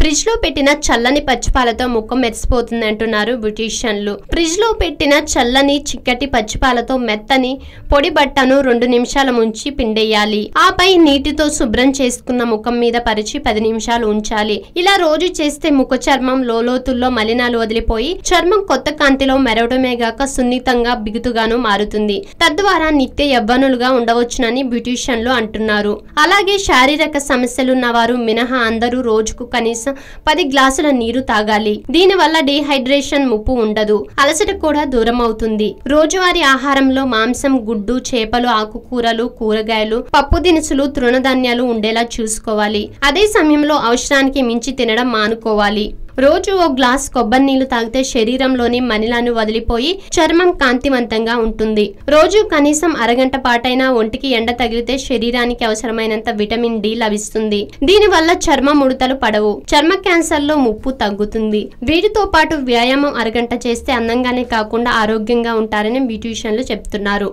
Fridge లో పెట్టిన చల్లని పచ్చిపాలతో ముఖం మెరిసిపోతుంది అంటున్నారు బ్యూటీషియన్లు. ఫ్రిడ్జ్ లో పెట్టిన చల్లని చిక్కటి పచ్చిపాలతో మెత్తని పొడి బట్టను 2 నిమిషాల ముంచి పిండేయాలి. ఆపై నీటితో శుభ్రం చేసుకున్న ముఖం మీద పరిచి 10 నిమిషాలు ఉంచాలి. ఇలా రోజు చేస్తే ముఖ చర్మం లోతుల్లో మలినాలు వదిలిపోయి చర్మం కొత్త కాంతిలో మెరవడమే గాక సున్నితంగా బిగుతుగాను మారుతుంది. తద్వారా నిత్య యవ్వనులుగా ఉండవచ్చునని బ్యూటీషియన్లు అంటున్నారు. అలాగే శారీరక సమస్యలున్న వారు మినహా అందరూ రోజుకు కనీసం 10 గ్లాసుల నీరు తాగాలి. దీనివల్ల డీహైడ్రేషన్ ముప్పు ఉండదు. అలసట కూడా దూరం అవుతుంది. రోజువారీ ఆహారంలో మాంసం, గుడ్డు, చేపలు, ఆకుకూరలు, కూరగాయలు, పప్పు దినుసులు, తృణధాన్యాలు ఉండేలా చూసుకోవాలి. అదే సమయంలో అవసరానికి మించి తినడం మానుకోవాలి. రోజు 1 గ్లాస్ కొబ్బరి నీళ్లు తాగితే శరీరంలోని మలినాలు వదిలిపోయి చర్మం కాంతివంతంగా ఉంటుంది. రోజు కనీసం అరగంట పాటైనా ఒంటికి ఎండ తగిలితే శరీరానికి అవసరమైనంత విటమిన్ డి లభిస్తుంది. దీనివల్ల చర్మ ముడతలు పడవు. చర్మ క్యాన్సర్ లో ముప్పు తగ్గుతుంది. వీటితో పాటు వ్యాయామం అరగంట చేస్తే అందంగానే కాకుండా ఆరోగ్యంగా ఉంటారని బ్యూటీషియన్లు చెప్తున్నారు.